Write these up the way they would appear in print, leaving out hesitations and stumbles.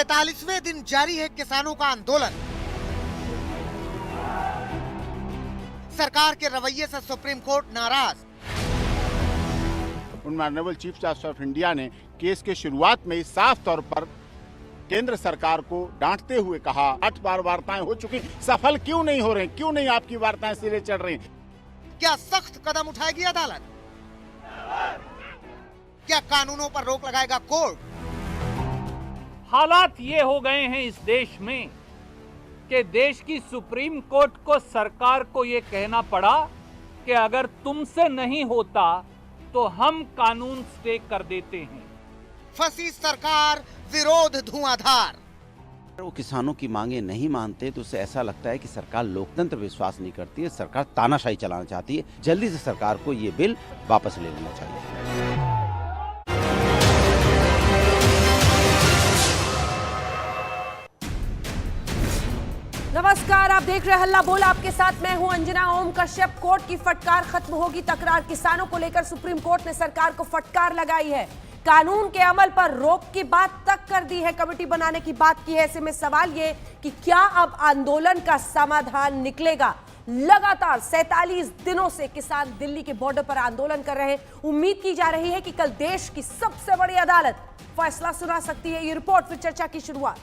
47वें दिन जारी है किसानों का आंदोलन। सरकार के रवैये से सुप्रीम कोर्ट नाराज। Honourable chief justice of India ने केस के शुरुआत में ही साफ तौर पर केंद्र सरकार को डांटते हुए कहा, 8 बार वार्ताएं हो चुकी, सफल क्यों नहीं हो रहे, क्यों नहीं आपकी वार्ताएं सिरे चढ़ रही? क्या सख्त कदम उठाएगी अदालत? क्या कानूनों पर रोक लगाएगा कोर्ट? हालात ये हो गए हैं इस देश में कि देश की सुप्रीम कोर्ट को सरकार को ये कहना पड़ा कि अगर तुमसे नहीं होता तो हम कानून स्टे कर देते हैं। फंसी सरकार, विरोध धुआंधार। वो किसानों की मांगे नहीं मानते तो उससे ऐसा लगता है कि सरकार लोकतंत्र विश्वास नहीं करती है, सरकार तानाशाही चलाना चाहती है। जल्दी से सरकार को ये बिल वापस ले लेना चाहिए। नमस्कार, आप देख रहे हैं हल्ला बोल। आपके साथ मैं हूं अंजना ओम कश्यप। कोर्ट की फटकार खत्म होगी तकरार। किसानों को लेकर सुप्रीम कोर्ट ने सरकार को फटकार लगाई है। कानून के अमल पर रोक की बात तक कर दी है, कमेटी बनाने की बात की है। ऐसे में सवाल ये कि क्या अब आंदोलन का समाधान निकलेगा? लगातार 47 दिनों से किसान दिल्ली के बॉर्डर पर आंदोलन कर रहे हैं। उम्मीद की जा रही है कि कल देश की सबसे बड़ी अदालत फैसला सुना सकती है। ये रिपोर्ट फिर चर्चा की शुरुआत।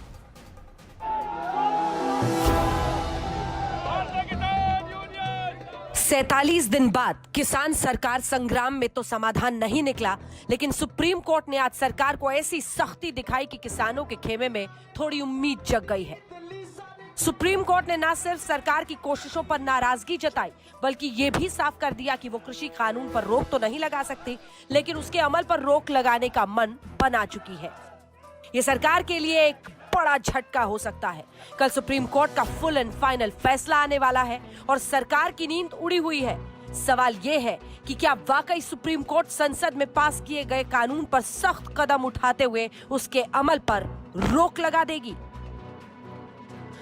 47 दिन बाद किसान सरकार संग्राम में तो समाधान नहीं निकला, लेकिन सुप्रीम कोर्ट ने आज सरकार को ऐसी सख्ती दिखाई कि किसानों के खेमे में थोड़ी उम्मीद जग गई है। सुप्रीम कोर्ट ने न सिर्फ सरकार की कोशिशों पर नाराजगी जताई, बल्कि ये भी साफ कर दिया कि वो कृषि कानून पर रोक तो नहीं लगा सकती, लेकिन उसके अमल पर रोक लगाने का मन बना चुकी है। ये सरकार के लिए एक बड़ा झटका हो सकता है। कल सुप्रीम कोर्ट का फुल एंड फाइनल फैसला आने वाला है और सरकार की नींद उड़ी हुई है। सवाल ये है कि क्या वाकई सुप्रीम कोर्ट संसद में पास किए गए कानून पर सख्त कदम उठाते हुए उसके अमल पर रोक लगा देगी?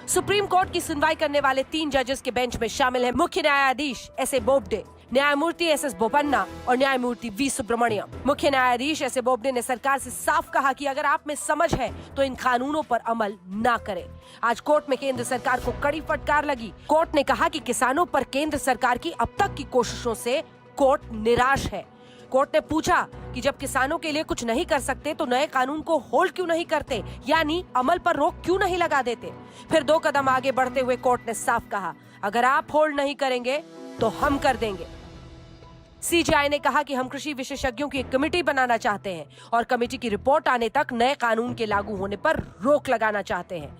सुप्रीम कोर्ट की सुनवाई करने वाले 3 जजेस के बेंच में शामिल हैं मुख्य न्यायाधीश एस.ए. बोबडे, न्यायमूर्ति एस.एस. बोपन्ना और न्यायमूर्ति वी. सुब्रमण्यम। मुख्य न्यायाधीश एस.ए. बोबडे ने सरकार से साफ कहा कि अगर आप में समझ है तो इन कानूनों पर अमल ना करें। आज कोर्ट में केंद्र सरकार को कड़ी फटकार लगी। कोर्ट ने कहा कि किसानों पर केंद्र सरकार की अब तक की कोशिशों से कोर्ट निराश है। कोर्ट ने पूछा कि जब किसानों के लिए कुछ नहीं कर सकते तो नए कानून को होल्ड क्यों नहीं करते, यानी अमल पर रोक क्यों नहीं लगा देते। फिर 2 कदम आगे बढ़ते हुए कोर्ट ने साफ कहा, अगर आप होल्ड नहीं करेंगे तो हम कर देंगे। सीजेआई ने कहा कि हम कृषि विशेषज्ञों की एक कमेटी बनाना चाहते हैं और कमेटी की रिपोर्ट आने तक नए कानून के लागू होने पर रोक लगाना चाहते हैं।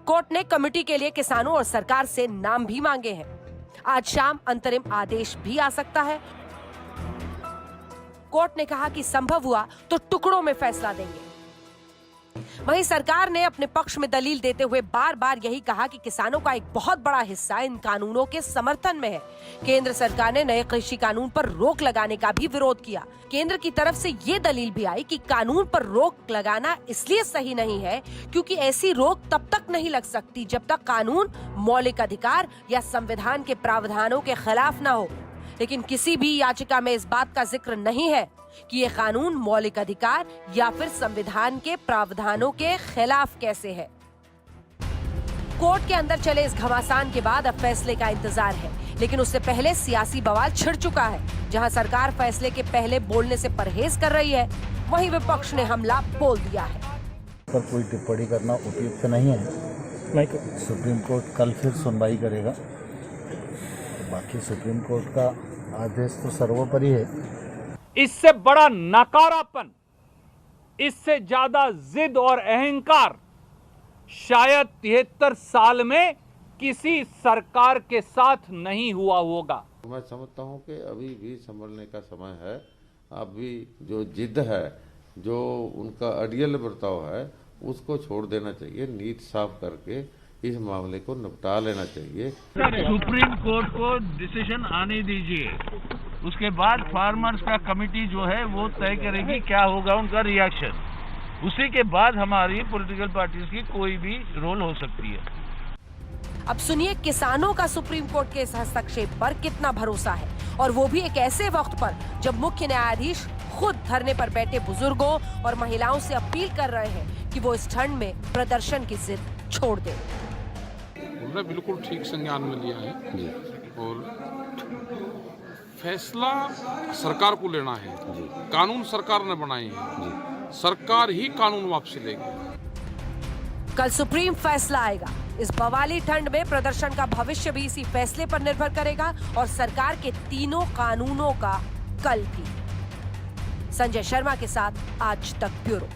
कोर्ट ने कमेटी के लिए किसानों और सरकार से नाम भी मांगे हैं। आज शाम अंतरिम आदेश भी आ सकता है। कोर्ट ने कहा कि संभव हुआ तो टुकड़ों में फैसला देंगे। वहीं सरकार ने अपने पक्ष में दलील देते हुए बार बार यही कहा कि किसानों का एक बहुत बड़ा हिस्सा इन कानूनों के समर्थन में है। केंद्र सरकार ने नए कृषि कानून पर रोक लगाने का भी विरोध किया। केंद्र की तरफ से ये दलील भी आई कि कानून पर रोक लगाना इसलिए सही नहीं है क्योंकि ऐसी रोक तब तक नहीं लग सकती जब तक कानून मौलिक अधिकार या संविधान के प्रावधानों के खिलाफ न हो। लेकिन किसी भी याचिका में इस बात का जिक्र नहीं है कि ये कानून मौलिक अधिकार या फिर संविधान के प्रावधानों के खिलाफ कैसे है। कोर्ट के अंदर चले इस घमासान के बाद अब फैसले का इंतजार है, लेकिन उससे पहले सियासी बवाल छिड़ चुका है। जहां सरकार फैसले के पहले बोलने से परहेज कर रही है, वहीं विपक्ष ने हमला बोल दिया है। पर कोई टिप्पणी करना उपयुक्त नहीं है। सुप्रीम कोर्ट कल फिर सुनवाई करेगा। बाकी सुप्रीम कोर्ट का आदेश तो सर्वोपरि है। इससे बड़ा नकारापन, इससे ज्यादा जिद और अहंकार शायद 73 साल में किसी सरकार के साथ नहीं हुआ होगा। मैं समझता हूं कि अभी भी संभलने का समय है। अभी जो जिद है, जो उनका अड़ियल बर्ताव है, उसको छोड़ देना चाहिए। नीति साफ करके इस मामले को निपटा लेना चाहिए। सुप्रीम कोर्ट को डिसीजन आने दीजिए, उसके बाद फार्मर्स का कमेटी जो है वो तय करेगी क्या होगा उनका रिएक्शन। उसी के बाद हमारी पॉलिटिकल पार्टीज की कोई भी रोल हो सकती है। अब सुनिए किसानों का सुप्रीम कोर्ट के इस हस्तक्षेप पर कितना भरोसा है, और वो भी एक ऐसे वक्त पर जब मुख्य न्यायाधीश खुद धरने पर बैठे बुजुर्गों और महिलाओं से अपील कर रहे हैं कि वो इस ठंड में प्रदर्शन की जिद छोड़ दें। उन्होंने बिल्कुल ठीक संज्ञान में लिया है और फैसला सरकार को लेना है। कानून सरकार ने बनाए हैं, सरकार ही कानून वापसी लेगी। कल सुप्रीम फैसला आएगा। इस बवाली ठंड में प्रदर्शन का भविष्य भी इसी फैसले पर निर्भर करेगा और सरकार के तीनों कानूनों का कल भी। संजय शर्मा के साथ आज तक ब्यूरो।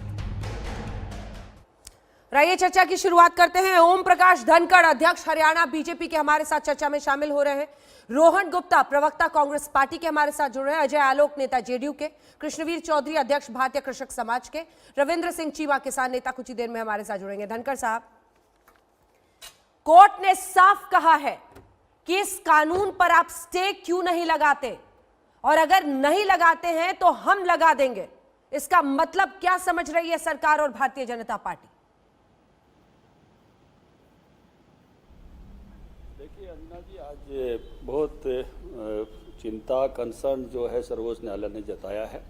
रहिए चर्चा की शुरुआत करते हैं। ओम प्रकाश धनखड़ अध्यक्ष हरियाणा बीजेपी के हमारे साथ चर्चा में शामिल हो रहे हैं। रोहन गुप्ता प्रवक्ता कांग्रेस पार्टी के हमारे साथ जुड़ रहे हैं। अजय आलोक नेता जेडीयू के, कृष्णवीर चौधरी अध्यक्ष भारतीय कृषक समाज के, रविंद्र सिंह चीमा किसान नेता कुछ ही देर में हमारे साथ जुड़ेंगे। धनखड़ साहब, कोर्ट ने साफ कहा है कि इस कानून पर आप स्टे क्यों नहीं लगाते, और अगर नहीं लगाते हैं तो हम लगा देंगे। इसका मतलब क्या समझ रही है सरकार और भारतीय जनता पार्टी? देखिए अंजना जी, आज बहुत चिंता, कंसर्न जो है सर्वोच्च न्यायालय ने जताया है।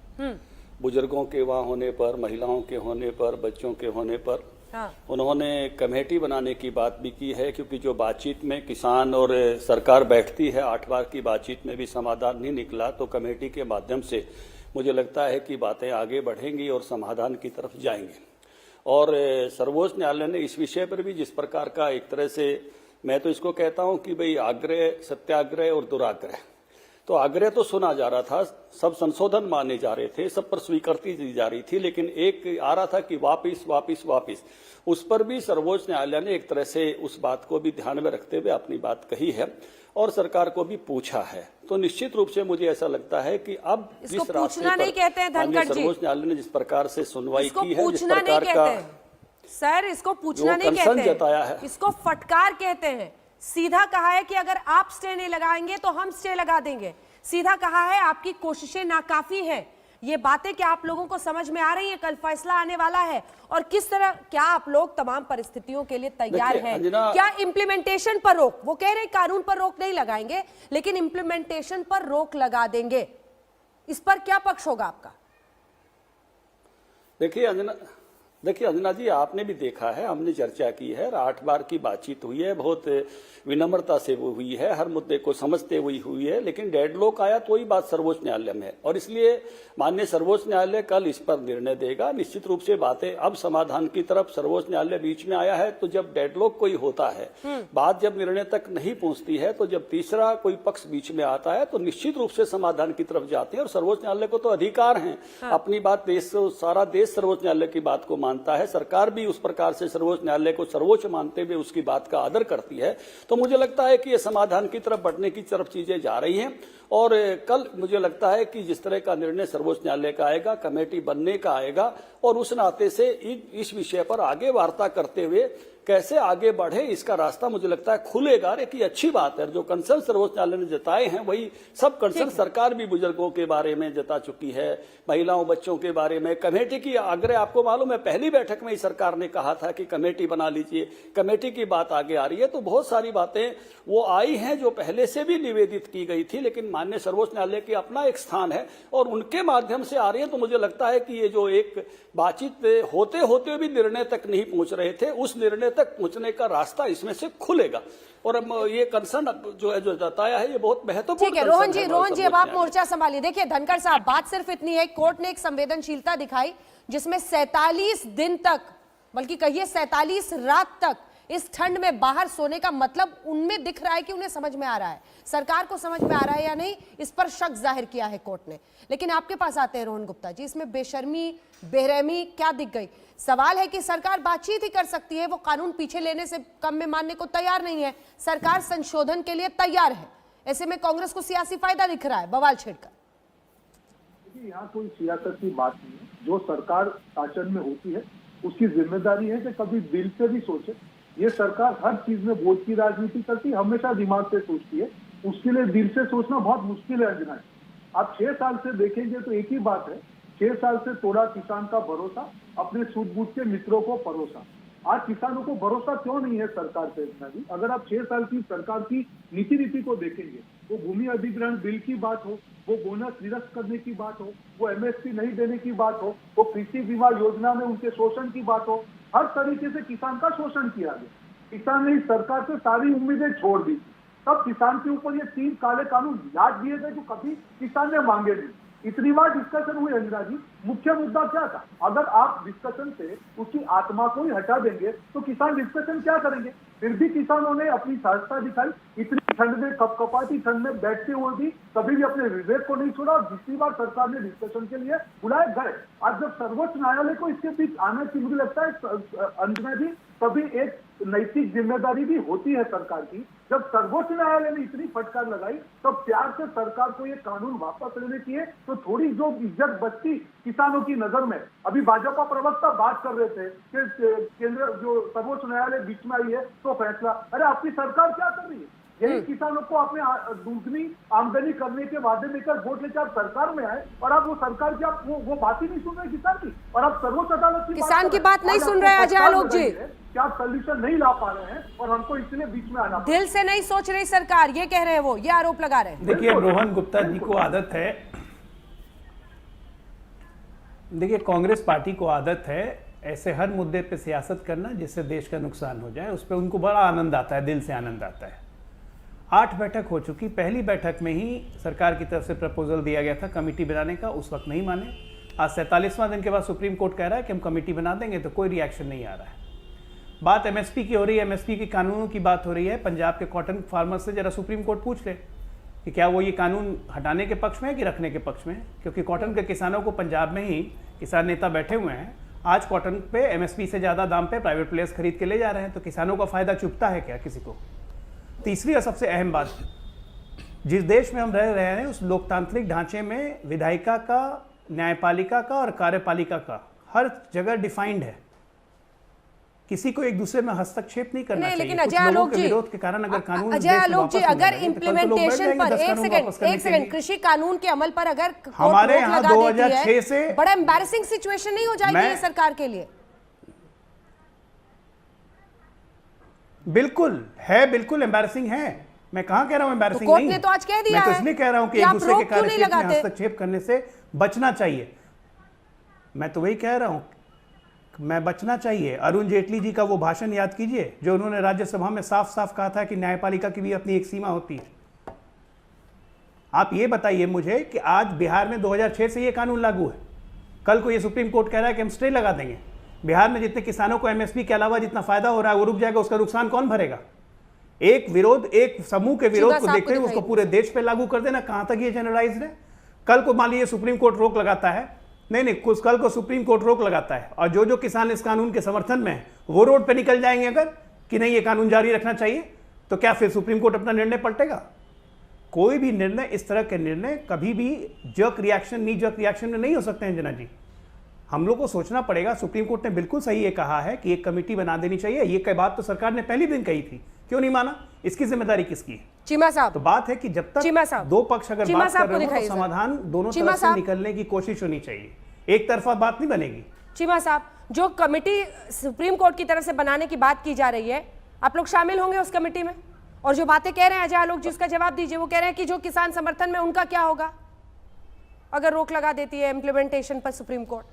बुजुर्गों के वहाँ होने पर, महिलाओं के होने पर, बच्चों के होने पर उन्होंने कमेटी बनाने की बात भी की है, क्योंकि जो बातचीत में किसान और सरकार बैठती है, 8 बार की बातचीत में भी समाधान नहीं निकला, तो कमेटी के माध्यम से मुझे लगता है कि बातें आगे बढ़ेंगी और समाधान की तरफ जाएंगे। और सर्वोच्च न्यायालय ने इस विषय पर भी जिस प्रकार का एक तरह से, मैं तो इसको कहता हूं कि भाई आग्रह, सत्याग्रह और दुराग्रह, तो आग्रह तो सुना जा रहा था, सब संशोधन माने जा रहे थे, सब पर स्वीकृति दी जा रही थी, लेकिन एक आ रहा था कि वापिस वापिस वापिस, उस पर भी सर्वोच्च न्यायालय ने एक तरह से उस बात को भी ध्यान में रखते हुए अपनी बात कही है और सरकार को भी पूछा है। तो निश्चित रूप से मुझे ऐसा लगता है कि अब जिस रास्ते पर सर्वोच्च न्यायालय ने जिस प्रकार से सुनवाई की है, जिस प्रकार का सर, इसको पूछना नहीं कहते जताया है, इसको फटकार कहते हैं। सीधा कहा है कि अगर आप स्टे नहीं लगाएंगे तो हम स्टे लगा देंगे। सीधा कहा है आपकी कोशिशें नाकाफी हैं। ये बातें क्या आप लोगों को समझ में आ रही है? कल फैसला आने वाला है और किस तरह, क्या आप लोग तमाम परिस्थितियों के लिए तैयार हैं? क्या इम्प्लीमेंटेशन पर रोक, वो कह रहे कानून पर रोक नहीं लगाएंगे लेकिन इम्प्लीमेंटेशन पर रोक लगा देंगे, इस पर क्या पक्ष होगा आपका? देखिए अंजना जी, आपने भी देखा है, हमने चर्चा की है, 8 बार की बातचीत हुई है, बहुत विनम्रता से वो हुई है, हर मुद्दे को समझते हुई है, लेकिन डेडलॉक आया तो ही बात सर्वोच्च न्यायालय में है और इसलिए माननीय सर्वोच्च न्यायालय कल इस पर निर्णय देगा। निश्चित रूप से बातें अब समाधान की तरफ, सर्वोच्च न्यायालय बीच में आया है, तो जब डेडलॉक कोई होता है, बात जब निर्णय तक नहीं पहुंचती है, तो जब तीसरा कोई पक्ष बीच में आता है तो निश्चित रूप से समाधान की तरफ जाते हैं और सर्वोच्च न्यायालय को तो अधिकार है अपनी बात, सारा देश सर्वोच्च न्यायालय की बात को मानता है, सरकार भी उस प्रकार से सर्वोच्च न्यायालय को सर्वोच्च मानते हुए उसकी बात का आदर करती है। तो मुझे लगता है कि ये समाधान की तरफ बढ़ने की तरफ चीजें जा रही हैं और कल मुझे लगता है कि जिस तरह का निर्णय सर्वोच्च न्यायालय का आएगा, कमेटी बनने का आएगा और उस नाते से इस विषय पर आगे वार्ता करते हुए कैसे आगे बढ़े, इसका रास्ता मुझे लगता है खुलेगा। कि अच्छी बात है, जो कंसर्न सर्वोच्च न्यायालय ने जताए हैं वही सब कंसर्न सरकार भी बुजुर्गों के बारे में जता चुकी है, महिलाओं बच्चों के बारे में। कमेटी की आग्रह, आपको मालूम है पहली बैठक में ही सरकार ने कहा था कि कमेटी बना लीजिए, कमेटी की बात आगे आ रही है। तो बहुत सारी बातें वो आई हैं जो पहले से भी निवेदित की गई थी, लेकिन माननीय सर्वोच्च न्यायालय की अपना एक स्थान है और उनके माध्यम से आ रही है। तो मुझे लगता है कि ये जो एक बातचीत होते होते भी निर्णय तक नहीं पहुंच रहे थे, उस निर्णय तक पहुंचने का रास्ता इसमें से खुलेगा और ये कंसर्न जो है, जो जताया है, ये बहुत महत्वपूर्ण। ठीक है रोहन जी, अब आप मोर्चा संभालिए। देखिए धनखड़ साहब, बात सिर्फ इतनी है, कोर्ट ने एक संवेदनशीलता दिखाई जिसमें 47 दिन तक, बल्कि कहिए 47 रात तक इस ठंड में बाहर सोने का मतलब उनमें दिख रहा है कि उन्हें समझ में आ रहा है, सरकार को समझ में आ रहा है या नहीं, इस पर शक जाहिर किया है कोर्ट ने। लेकिन आपके पास आते हैं रोहन गुप्ता जी, इसमें बेशर्मी, बेरहमी क्या दिख गई? सवाल है कि सरकार बातचीत ही कर सकती है, वो कानून पीछे लेने से कम में मानने को तैयार नहीं है, सरकार संशोधन के लिए तैयार है। ऐसे में कांग्रेस को सियासी फायदा दिख रहा है बवाल छेड़कर। यहाँ कोई सियासत की बात नहीं है, जो सरकार शासन में होती है उसकी जिम्मेदारी है कि कभी दिल से भी सोचे। ये सरकार हर चीज में वोट की राजनीति करती है, हमेशा दिमाग से सोचती है, उसके लिए दिल से सोचना बहुत मुश्किल है अंजना। आप 6 साल से देखेंगे तो एक ही बात है, 6 साल से तोड़ा किसान का भरोसा, अपने सूझबूझ के मित्रों को परोसा। आज किसानों को भरोसा क्यों नहीं है सरकार पे इतना भी? अगर आप 6 साल की सरकार की नीति को देखेंगे, वो भूमि अधिग्रहण बिल की बात हो, वो बोनस निरस्त करने की बात हो, वो एमएसपी नहीं देने की बात हो, वो कृषि बीमा योजना में उनके शोषण की बात हो, हर तरीके से किसान का शोषण किया गया। किसान ने इस सरकार से सारी उम्मीदें छोड़ दी। तब किसान के ऊपर ये 3 काले कानून याद दिए गए जो कभी किसान ने मांगे नहीं। इतनी बार डिस्कशन हुई अंजना जी, मुख्य मुद्दा क्या था? अगर आप डिस्कशन से उसकी आत्मा को ही हटा देंगे तो किसान डिस्कशन क्या करेंगे? फिर भी किसानों ने अपनी सहजता दिखाई। इतनी ठंड में, कपकपाती ठंड में बैठते हुए भी कभी भी अपने विवेक को नहीं छोड़ा और जितनी बार सरकार ने डिस्कशन के लिए बुलाए गए। आज जब सर्वोच्च न्यायालय को इसके बीच आने की, मुझे लगता है अंजना जी, तभी एक नैतिक जिम्मेदारी भी होती है सरकार की। जब सर्वोच्च न्यायालय ने इतनी फटकार लगाई तब प्यार से सरकार को ये कानून वापस लेने चाहिए, तो थोड़ी जो इज्जत बचती किसानों की नजर में। अभी भाजपा प्रवक्ता बात कर रहे थे कि केंद्र जो सर्वोच्च न्यायालय बीच में आई है तो फैसला, अरे आपकी सरकार क्या कर रही है? यही किसानों को अपने दुगनी आमदनी करने के वादे लेकर वोट लेकर आप सरकार में आए और आप वो सरकार की आप वो बात ही नहीं सुन रहे किसान की, और आप सर्वोच्च अदालत की किसान की बात नहीं सुन रहे अजय आलोक जी, क्या आप सोल्यूशन नहीं ला पा रहे हैं और हमको इसलिए बीच में आना, दिल से नहीं सोच रही सरकार, ये कह रहे हैं वो, ये आरोप लगा रहे हैं। देखिए रोहन गुप्ता जी को आदत है, देखिए कांग्रेस पार्टी को आदत है ऐसे हर मुद्दे पे सियासत करना जिससे देश का नुकसान हो जाए, उस पर उनको बड़ा आनंद आता है, दिल से आनंद आता है। 8 बैठक हो चुकी, पहली बैठक में ही सरकार की तरफ से प्रपोजल दिया गया था कमेटी बनाने का, उस वक्त नहीं माने। आज 47वां दिन के बाद सुप्रीम कोर्ट कह रहा है कि हम कमेटी बना देंगे, तो कोई रिएक्शन नहीं आ रहा है। बात एमएसपी की हो रही है, एमएसपी के कानूनों की बात हो रही है। पंजाब के कॉटन फार्मर्स से जरा सुप्रीम कोर्ट पूछ ले कि क्या वो ये कानून हटाने के पक्ष में है कि रखने के पक्ष में है, क्योंकि कॉटन के किसानों को पंजाब में ही किसान नेता बैठे हुए हैं, आज कॉटन पे एमएसपी से ज़्यादा दाम पे प्राइवेट प्लेयर्स खरीद के ले जा रहे हैं, तो किसानों का फायदा चुभता है क्या किसी को? तीसरी और सबसे अहम बात, जिस देश में हम रह रहे हैं उस लोकतांत्रिक ढांचे में विधायिका का, न्यायपालिका का और कार्यपालिका का हर जगह डिफाइंड है। किसी को एक दूसरे में हस्तक्षेप नहीं करना चाहिए। लेकिन अजय आलोक जी, विरोध के कारण अगर कानून अजय आलोक जी, अगर इम्प्लीमेंटेशन पर एक सेकंड कृषि कानून के अमल पर अगर हमारे यहाँ 2006 से बड़ा एम्बैरेसिंग सिचुएशन नहीं हो जाएगी ये सरकार के लिए? बिल्कुल है, बिल्कुल एम्बैरेसिंग है। मैं कहां कह रहा हूं एम्बैरेसिंग नहीं, कोर्ट ने तो आज कह दिया मैं तो इसलिए कह रहा हूं कि एक दूसरे के कार्यक्षेत्र में हस्तक्षेप करने से बचना चाहिए। मैं तो वही कह रहा हूं, मैं बचना चाहिए। अरुण जेटली जी का वो भाषण याद कीजिए जो उन्होंने राज्यसभा में साफ साफ कहा था कि न्यायपालिका की भी अपनी एक सीमा होती है। आप ये बताइए मुझे कि आज बिहार में 2006 से ये कानून लागू है, कल को ये सुप्रीम कोर्ट कह रहा है कि हम स्टे लगा देंगे, बिहार में जितने किसानों को एमएसपी के अलावा जितना फायदा हो रहा है वो रुक जाएगा, उसका नुकसान कौन भरेगा? एक विरोध, एक समूह के विरोध को देखते हुए उसको पूरे देश पे लागू कर देना, कहां तक ये जनरलाइज्ड है? कल को मान लीजिए सुप्रीम कोर्ट रोक लगाता है, नहीं कुछ कल को सुप्रीम कोर्ट रोक लगाता है और जो किसान इस कानून के समर्थन में है वो रोड पे निकल जाएंगे अगर कि नहीं ये कानून जारी रखना चाहिए, तो क्या फिर सुप्रीम कोर्ट अपना निर्णय पलटेगा? कोई भी निर्णय, इस तरह के निर्णय कभी भी जर्क रिएक्शन, नी जर्क रिएक्शन में नहीं हो सकते हैं जना जी। हम लोग को सोचना पड़ेगा। सुप्रीम कोर्ट ने बिल्कुल सही ये कहा है कि एक कमेटी बना देनी चाहिए, ये बात तो सरकार ने पहले दिन कही थी, क्यों नहीं माना? इसकी जिम्मेदारी किसकी है? चीमा साहब, तो बात है कि जब तक दो पक्ष अगर बात कर रहे हो तो समाधान दोनों तरफ से निकलने की कोशिश होनी चाहिए, एक तरफा बात नहीं बनेगी। चीमा साहब, जो कमेटी सुप्रीम कोर्ट की तरफ से बनाने की बात की जा रही है, आप लोग शामिल होंगे उस कमेटी में? और जो बातें कह रहे हैं अजय आलोक जी, उसका जवाब दीजिए। वो कह रहे हैं कि जो किसान समर्थन में उनका क्या होगा अगर रोक लगा देती है इम्प्लीमेंटेशन पर सुप्रीम कोर्ट?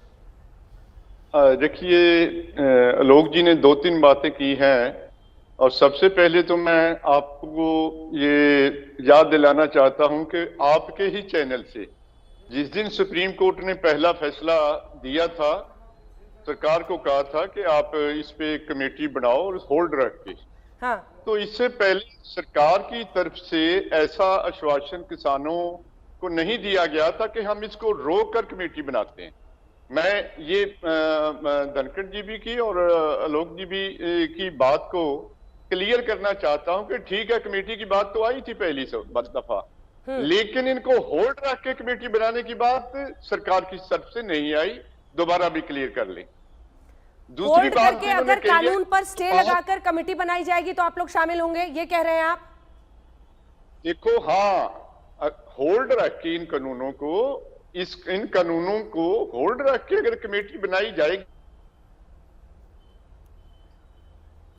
देखिए, आलोक जी ने 2-3 बातें की हैं और सबसे पहले तो मैं आपको ये याद दिलाना चाहता हूं कि आपके ही चैनल से जिस दिन सुप्रीम कोर्ट ने पहला फैसला दिया था, सरकार को कहा था कि आप इस पे कमेटी बनाओ और होल्ड रख के, हाँ। तो इससे पहले सरकार की तरफ से ऐसा आश्वासन किसानों को नहीं दिया गया था कि हम इसको रोक कर कमेटी बनाते हैं। मैं ये धनखड़ जी भी की और आलोक जी भी की बात को क्लियर करना चाहता हूं कि ठीक है, कमेटी की बात तो आई थी पहली दफा, लेकिन इनको होल्ड रख के कमेटी बनाने की बात सरकार की तरफ से नहीं आई। दोबारा भी क्लियर कर लें। दूसरी बात, अगर कानून पर स्टे लगाकर कमेटी बनाई जाएगी तो आप लोग शामिल होंगे, ये कह रहे हैं आप? देखो, हाँ, होल्ड रख के इन कानूनों को होल्ड रख के अगर कमेटी बनाई जाएगी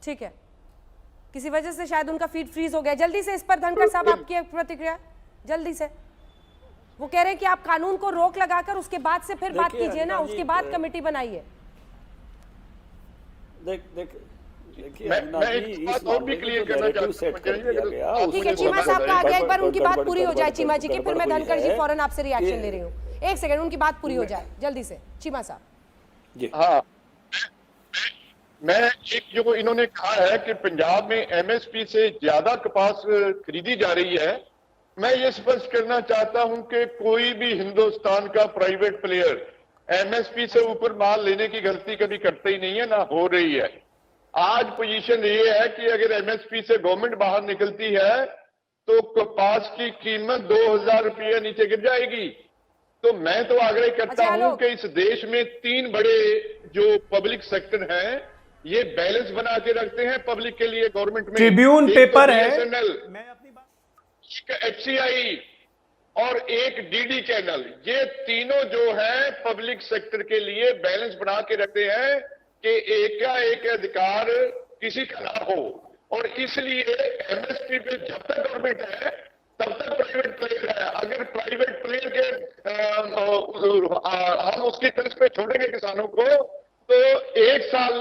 ठीक है, किसी वजह से शायद उनका फीड फ्रीज हो गया। जल्दी से इस पर धनखड़ साहब आपकी प्रतिक्रिया जल्दी से। वो कह रहे हैं कि आप कानून को रोक लगाकर उसके बाद से फिर बात कीजिए ना, उसके बाद कमेटी बनाइए। ठीक है, चीमा साहब का आ गया, एक बार उनकी बात पूरी हो जाए चीमा जी की, फिर मैं धनखड़ जी फौरन आपसे रिएक्शन ले रही हूँ। एक सेकंड, उनकी बात पूरी हो जाए जल्दी से, चीमा साहब। हाँ, मैं एक जो इन्होंने कहा है कि पंजाब में एमएसपी से ज्यादा कपास खरीदी जा रही है, मैं ये स्पष्ट करना चाहता हूं कि कोई भी हिंदुस्तान का प्राइवेट प्लेयर एमएसपी से ऊपर माल लेने की गलती कभी करता ही नहीं है, ना हो रही है। आज पोजीशन ये है कि अगर एमएसपी से गवर्नमेंट बाहर निकलती है तो कपास की कीमत 2000 रुपये नीचे गिर जाएगी। तो मैं तो आग्रह करता हूं कि इस देश में 3 बड़े जो पब्लिक सेक्टर हैं ये बैलेंस बना के रखते हैं पब्लिक के लिए गवर्नमेंट में। ट्रिब्यून पेपर है, एक एफसीआई और एक डीडी चैनल, ये तीनों जो है पब्लिक सेक्टर के लिए बैलेंस बना के रखते हैं कि एक का एक अधिकार किसी का ना हो। और इसलिए एमएसपी पे जब तक गवर्नमेंट है तब तक प्राइवेट प्लेयर है। अगर प्राइवेट प्लेयर के हम उसकी तरफ पे छोड़ेंगे किसानों को तो 1 साल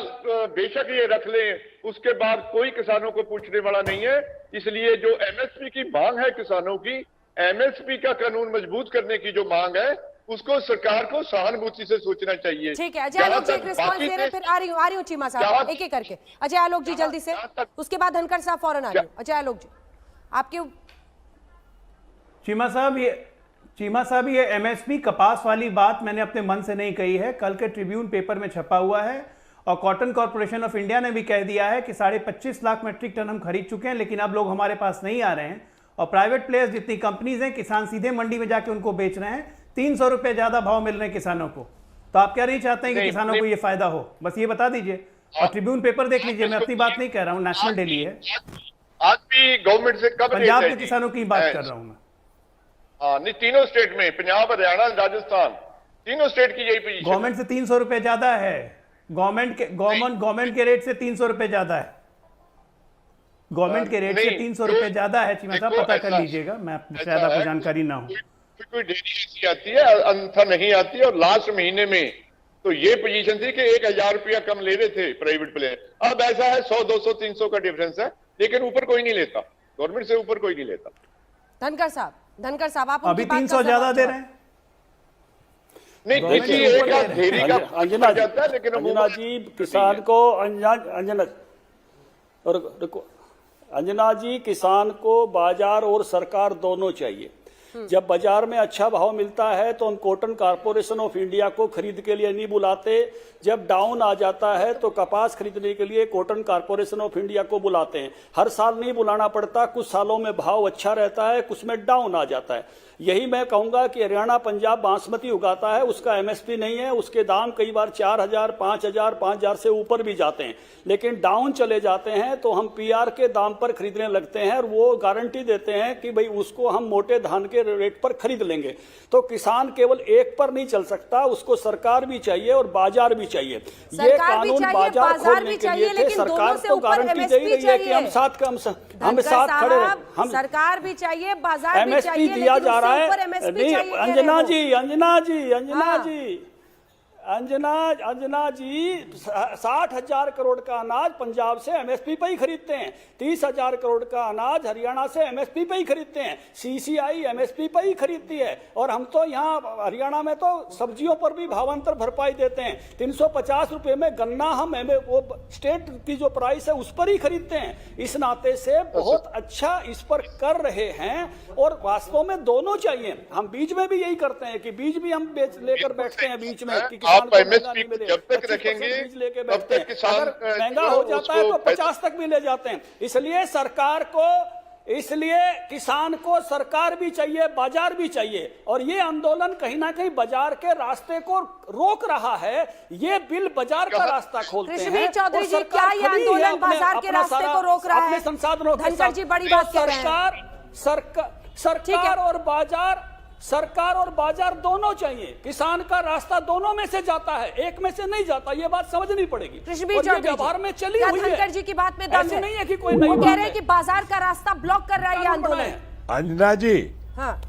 बेशक ये रख लें, उसके बाद कोई किसानों को पूछने वाला नहीं है। इसलिए जो एमएसपी की मांग है किसानों की, एमएसपी का कानून मजबूत करने की जो मांग है उसको सरकार को सहानुभूति से सोचना चाहिए। ठीक है, अजय आलोक जी एक रिस्पांस दे रहे हैं, फिर आ रही हूँ चीमा साहब एक एक करके। अजय आलोक जी जल्दी से, उसके बाद धनखड़ साहब फौरन आ रही हूँ। अजय आलोक जी आपके। चीमा साहब ये एमएसपी कपास वाली बात मैंने अपने मन से नहीं कही है, कल के ट्रिब्यून पेपर में छपा हुआ है और कॉटन कॉर्पोरेशन ऑफ इंडिया ने भी कह दिया है कि 25.5 लाख मीट्रिक टन हम खरीद चुके हैं, लेकिन अब लोग हमारे पास नहीं आ रहे हैं। और प्राइवेट प्लेयर्स जितनी कंपनीज हैं, किसान सीधे मंडी में जाके उनको बेच रहे हैं, 300 रुपए ज्यादा भाव मिल रहे हैं किसानों को। तो आप क्या नहीं चाहते हैं कि किसानों को ये फायदा हो? बस ये बता दीजिए। और ट्रिब्यून पेपर देख लीजिए, मैं अपनी बात नहीं कह रहा हूँ, नेशनल डेली है। आज भी गवर्नमेंट से कब पंजाब के किसानों की बात कर रहा हूँ मैं। हाँ, नहीं, तीनों स्टेट में, पंजाब, हरियाणा, राजस्थान, तीनों स्टेट की यही पोजीशन। गवर्नमेंट से 300 रुपए ज्यादा है, गवर्नमेंट के रेट से 300 रुपए ज्यादा है, गवर्नमेंट के रेट से 300 रुपए ज्यादा है। चीमा साहब पता कर लीजिएगा, मैं शायद आपको जानकारी ना हो। कोई डेली ऐसी आती है, अन्यथा नहीं आती है। और लास्ट महीने में तो ये पोजीशन थी कि 1000 रुपया कम ले रहे थे प्राइवेट प्लेयर। अब ऐसा है 100, 200, 300 का डिफरेंस है, लेकिन ऊपर कोई नहीं लेता, गवर्नमेंट से ऊपर कोई नहीं लेता। धनखड़ साहब आप अभी 300 ज्यादा दे रहे हैं। नहीं, देखिए अंजना जी किसान को अंजना जी किसान को बाजार और सरकार दोनों चाहिए। जब बाजार में अच्छा भाव मिलता है तो हम कॉटन कॉर्पोरेशन ऑफ इंडिया को खरीद के लिए नहीं बुलाते, जब डाउन आ जाता है तो कपास खरीदने के लिए कॉटन कॉर्पोरेशन ऑफ इंडिया को बुलाते हैं। हर साल नहीं बुलाना पड़ता, कुछ सालों में भाव अच्छा रहता है, कुछ में डाउन आ जाता है। यही मैं कहूंगा कि हरियाणा पंजाब बासमती उगाता है, उसका एमएसपी नहीं है, उसके दाम कई बार 4000, 5000, 5000 से ऊपर भी जाते हैं, लेकिन डाउन चले जाते हैं तो हम पीआर के दाम पर खरीदने लगते हैं और वो गारंटी देते हैं कि भाई उसको हम मोटे धान के रेट पर खरीद लेंगे। तो किसान केवल एक पर नहीं चल सकता, उसको सरकार भी चाहिए और बाजार भी चाहिए। ये कानून बाजार खोलने के लिए थे, सरकार तो गारंटी दे रही है कि हम साथ खड़े रहे। हम सरकार भी चाहिए, बाजार भी चाहिए, एमएसपी दिया जा रहा है। नहीं, अंजना जी 60,000 करोड़ का अनाज पंजाब से एमएसपी पे ही खरीदते हैं, 30,000 करोड़ का अनाज हरियाणा से एमएसपी पे ही खरीदते हैं, सीसीआई एमएसपी पे ही खरीदती है। और हम तो यहाँ हरियाणा में तो सब्जियों पर भी भावांतर भरपाई देते हैं। 350 रुपए में गन्ना हम वो स्टेट की जो प्राइस है उस पर ही खरीदते हैं। इस नाते से बहुत अच्छा इस पर कर रहे हैं और वास्तव में दोनों चाहिए। हम बीज में भी यही करते हैं कि बीज भी हम लेकर बैठते हैं बीच में कि आप एमएसपी जब तक रखेंगे तब तक किसान महंगा हो जाता है तो 50 तक भी ले जाते हैं। इसलिए किसान को सरकार भी चाहिए, बाजार भी चाहिए। और ये आंदोलन कहीं ना कहीं बाजार के रास्ते को रोक रहा है। ये बिल बाजार का रास्ता खोलते हैं। चौधरी जी, क्या ये आंदोलन बाजार के रास्ते को रोक रहा है? संसाधनों धनखड़ जी बड़ी बात कह रहे हैं। सरकार और बाजार सरकार और बाजार दोनों चाहिए, किसान का रास्ता दोनों में से जाता है, एक में से नहीं जाता। ये बात समझनी पड़ेगी। कृष्णवीर चौधरी व्यवहार में चली हुई है। धनखड़ जी की बात में दम ऐसे है। नहीं है कि कोई वो नहीं कह रहे हैं कि बाजार का रास्ता ब्लॉक कर रहा है ये आंदोलन। अंजना जी, हाँ,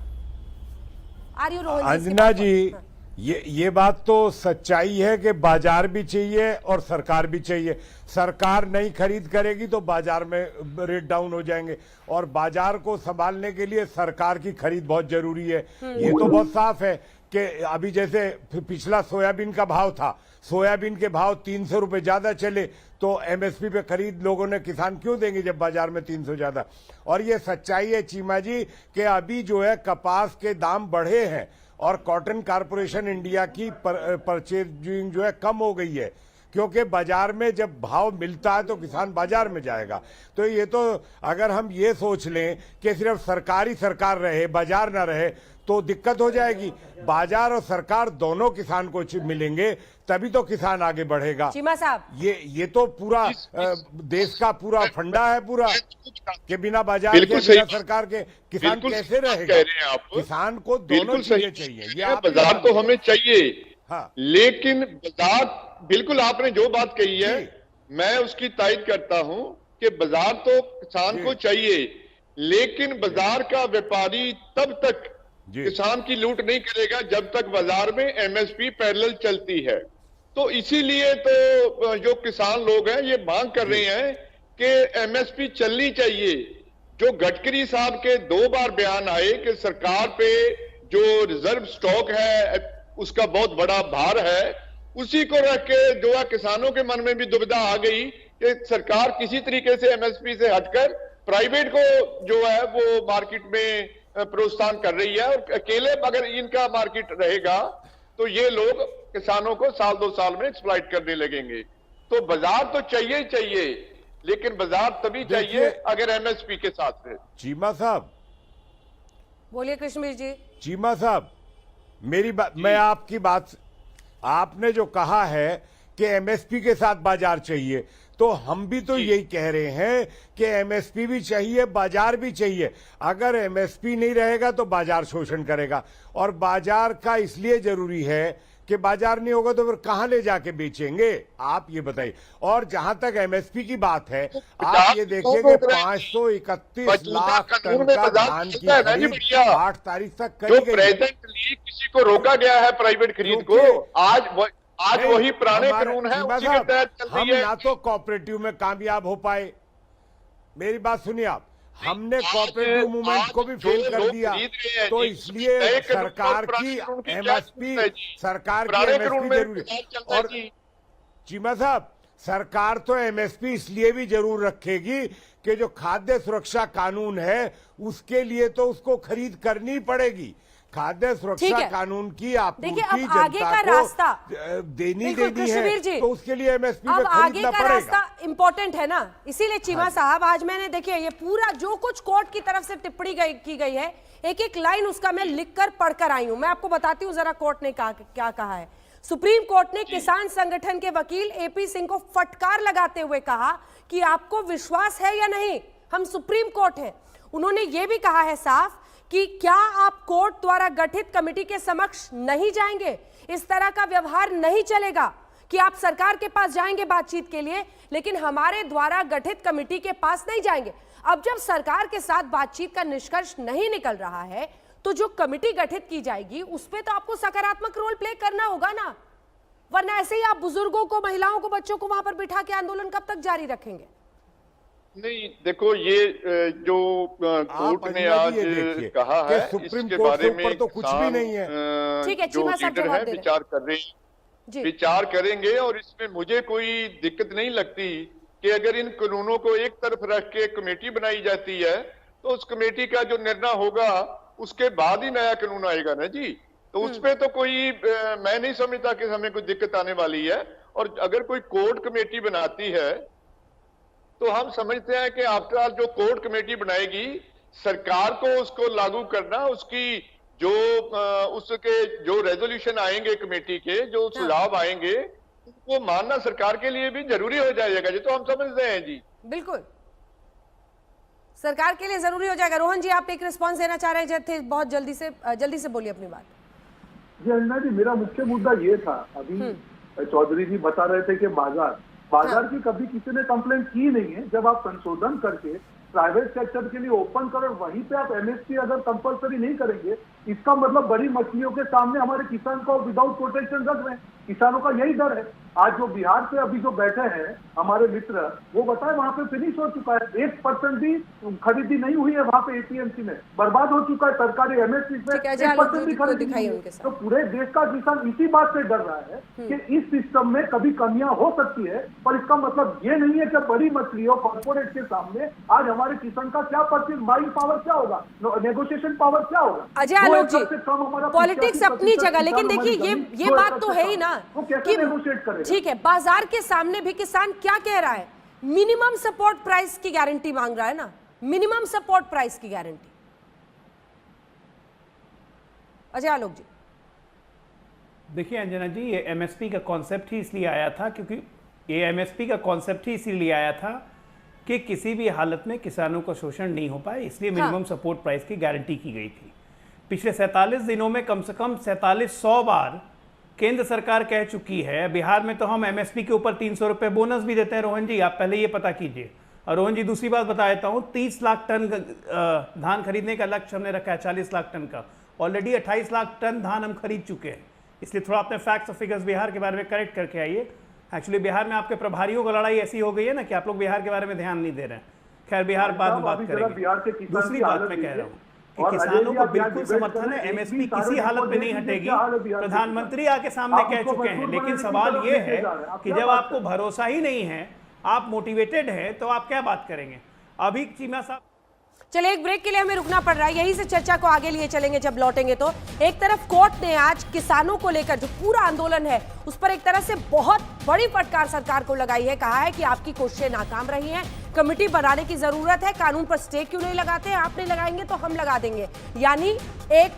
आर यू रोहन अंजना जी, ये बात तो सच्चाई है कि बाजार भी चाहिए और सरकार भी चाहिए। सरकार नहीं खरीद करेगी तो बाजार में रेट डाउन हो जाएंगे, और बाजार को संभालने के लिए सरकार की खरीद बहुत जरूरी है। ये तो बहुत साफ है कि अभी जैसे पिछला सोयाबीन का भाव था, सोयाबीन के भाव 300 रुपए ज्यादा चले तो एमएसपी पे खरीद लोगों ने, किसान क्यों देंगे जब बाजार में 300 ज्यादा। और ये सच्चाई है चीमा जी कि अभी जो है कपास के दाम बढ़े हैं और कॉटन कारपोरेशन इंडिया की परचेजिंग जो है कम हो गई है, क्योंकि बाजार में जब भाव मिलता है तो किसान बाजार में जाएगा। तो ये तो अगर हम ये सोच लें कि सिर्फ सरकारी सरकार रहे, बाजार ना रहे, तो दिक्कत हो जाएगी। बाजार और सरकार दोनों किसान को मिलेंगे तभी तो किसान आगे बढ़ेगा। चीमा साहब, ये तो पूरा देश का पूरा फंडा है पूरा, के बिना बाजार के, बिना सरकार के किसान कैसे रहेगा। किसान को दोनों चीजें चाहिए। ये बाजार तो हमें चाहिए, हाँ, लेकिन बाजार, बिल्कुल आपने जो बात कही है मैं उसकी तायद करता हूं कि बाजार तो किसान को चाहिए, लेकिन बाजार का व्यापारी तब तक किसान की लूट नहीं करेगा जब तक बाजार में एमएसपी पैरेलल चलती है। तो इसीलिए तो जो किसान लोग हैं ये मांग कर रहे हैं कि एमएसपी चलनी चाहिए। जो गडकरी साहब के 2 बार बयान आए कि सरकार पे जो रिजर्व स्टॉक है उसका बहुत बड़ा भार है, उसी को रख के जो है किसानों के मन में भी दुविधा आ गई कि सरकार किसी तरीके से एमएसपी से हटकर प्राइवेट को जो है वो मार्केट में प्रोत्साहन कर रही है, और अकेले अगर इनका मार्केट रहेगा तो ये लोग किसानों को साल 2 साल में एक्सप्लॉइट करने लगेंगे। तो बाजार तो चाहिए ही चाहिए, लेकिन बाजार तभी चाहिए अगर एमएसपी के साथ है। चीमा साहब बोलिए। कृष्णवीर जी, चीमा साहब, मेरी बात, मैं आपकी बात, आपने जो कहा है कि एमएसपी के साथ बाजार चाहिए, तो हम भी तो यही कह रहे हैं कि एमएसपी भी चाहिए, बाजार भी चाहिए। अगर एमएसपी नहीं रहेगा तो बाजार शोषण करेगा, और बाजार का इसलिए जरूरी है कि बाजार नहीं होगा तो फिर कहां ले जाके बेचेंगे, आप ये बताइए। और जहां तक एमएसपी की बात है, आप ये देखिए कि 531 लाख टन का धान की खरीद 8 तारीख तक करी गई। प्रेजेंटली किसी को रोका गया है प्राइवेट खरीद को, आज वही पुराने कानून है, उसी के तहत चल रही है। हम ना तो कोऑपरेटिव में कामयाब हो पाए, मेरी बात सुनिए आप, हमने कोऑपरेटिव मूवमेंट को भी फेल कर दिया, तो इसलिए सरकार की एमएसपी, सरकार की एमएसपी जरूरी। और चीमा साहब, सरकार तो एमएसपी इसलिए भी जरूर रखेगी कि जो खाद्य सुरक्षा कानून है उसके लिए तो उसको खरीद करनी पड़ेगी। खाद्य सुरक्षा कानून की आपूर्ति जनता को देनी है, तो उसके लिए एमएसपी पे खरीदना पड़ेगा। रास्ता इंपॉर्टेंट है ना, इसीलिए चीमा साहब आज मैंने देखिए ये पूरा जो कुछ कोर्ट की तरफ से टिप्पणी की गई है, एक एक लाइन उसका मैं लिखकर पढ़कर आई हूं। मैं आपको बताती हूं जरा कोर्ट ने क्या कहा है। सुप्रीम कोर्ट ने किसान संगठन के वकील एपी सिंह को फटकार लगाते हुए कहा कि आपको विश्वास है या नहीं, हम सुप्रीम कोर्ट हैं। उन्होंने ये भी कहा है साफ कि क्या आप कोर्ट द्वारा गठित कमेटी के समक्ष नहीं जाएंगे, इस तरह का व्यवहार नहीं चलेगा कि आप सरकार के पास जाएंगे बातचीत के लिए लेकिन हमारे द्वारा गठित कमेटी के पास नहीं जाएंगे। अब जब सरकार के साथ बातचीत का निष्कर्ष नहीं निकल रहा है तो जो कमेटी गठित की जाएगी उस पे तो आपको सकारात्मक रोल प्ले करना होगा ना, वरना ऐसे ही आप बुजुर्गों को, महिलाओं को, बच्चों को वहां पर बिठा के आंदोलन कब तक जारी रखेंगे। नहीं, देखो ये जो कोर्ट ने आज कहा है इसके बारे में तो कुछ भी नहीं है। ठीक है, जो लीडर है विचार कर रहे हैं, विचार करेंगे, और इसमें मुझे कोई दिक्कत नहीं लगती कि अगर इन कानूनों को एक तरफ रख के कमेटी बनाई जाती है तो उस कमेटी का जो निर्णय होगा उसके बाद ही नया कानून आएगा ना जी। तो उस पे तो कोई मैं नहीं समझता कि हमें कोई दिक्कत आने वाली है। और अगर कोई कोर्ट कमेटी बनाती है तो हम समझते हैं कि आफ्टर ऑल जो कोर्ट कमेटी बनाएगी सरकार को उसको लागू करना, उसकी जो उसके जो रेजोल्यूशन आएंगे कमेटी के, जो सुझाव आएंगे वो मानना सरकार के लिए भी जरूरी हो जाएगा जी। तो हम समझते हैं जी। बिल्कुल सरकार के लिए जरूरी हो जाएगा। रोहन जी, आप एक रिस्पॉन्स देना चाह रहे थे, बहुत जल्दी से बोलिए अपनी बात। जी अंजना जी, मेरा मुख्य मुद्दा ये था, अभी चौधरी जी बता रहे थे कि बाजार की कभी किसी ने कंप्लेंट की नहीं है। जब आप संशोधन करके प्राइवेट सेक्टर के लिए ओपन करो, वहीं पे आप एमएसपी अगर कंपलसरी नहीं करेंगे, इसका मतलब बड़ी मछलियों के सामने हमारे किसान को विदाउट प्रोटेक्शन रख रहे हैं। किसानों का यही डर है। आज जो बिहार से अभी जो बैठे हैं हमारे मित्र, वो बताए वहां पे फिनिश हो चुका है, 1% भी खरीदी नहीं हुई है वहां पे एपीएमसी में, बर्बाद हो चुका है सरकारी एमएसपी में, 1% भी खरीदी नहीं हुई। तो पूरे देश का किसान इसी बात से डर रहा है कि इस सिस्टम में कभी कमियां हो सकती है, पर इसका मतलब ये नहीं है कि बड़ी मछलियों कॉर्पोरेट के सामने आज हमारे किसान का क्या परचेज बाइंग पावर क्या होगा, नेगोशिएशन पावर क्या होगा। अजय आलोक जी, पॉलिटिक्स अपनी जगह, लेकिन देखिए ये बात तो है ही ना कि ठीक है, बाजार के सामने भी किसान क्या कह रहा है, मिनिमम सपोर्ट प्राइस की गारंटी मांग रहा है ना, मिनिमम सपोर्ट प्राइस की गारंटी। अजय आलोक जी, देखिए अंजना जी, ये एमएसपी का कॉन्सेप्ट ही इसलिए आया था कि किसी भी हालत में किसानों का शोषण नहीं हो पाए, इसलिए मिनिमम सपोर्ट प्राइस की गारंटी की गई थी। पिछले 47 दिनों में कम से कम 4700 बार केंद्र सरकार कह चुकी है। बिहार में तो हम एमएसपी के ऊपर 300 रुपए बोनस भी देते हैं। रोहन जी, आप पहले ये पता कीजिए। और रोहन जी, दूसरी बात बता देता हूँ, 30 लाख टन धान खरीदने का लक्ष्य हमने रखा है, 40 लाख टन का। ऑलरेडी 28 लाख टन धान हम खरीद चुके हैं। इसलिए थोड़ा अपने फैक्ट्स और फिगर्स बिहार के बारे में करेक्ट करके आइए। एक्चुअली बिहार में आपके प्रभारियों की लड़ाई ऐसी हो गई है ना कि आप लोग बिहार के बारे में ध्यान नहीं दे रहे हैं। खैर, बिहार बाद में बात करेंगे। दूसरी बात मैं कह रहा हूँ कि किसानों को बिल्कुल समर्थन है, एमएसपी किसी हालत में नहीं हटेगी। प्रधानमंत्री आके सामने कह चुके हैं, लेकिन सवाल ये है कि जब आपको भरोसा ही नहीं है, आप मोटिवेटेड हैं, तो आप क्या बात करेंगे। अभी चीमा साहब, चलिए एक ब्रेक के लिए हमें रुकना पड़ रहा है, यहीं से चर्चा को आगे लिए चलेंगे जब लौटेंगे तो। एक तरफ कोर्ट ने आज किसानों को लेकर जो पूरा आंदोलन है उस पर एक तरह से बहुत बड़ी फटकार सरकार को लगाई है। कहा है कि आपकी कोशिशें नाकाम रही हैं, कमेटी बनाने की जरूरत है, कानून पर स्टे क्यों नहीं लगाते, आप नहीं लगाएंगे तो हम लगा देंगे। यानी एक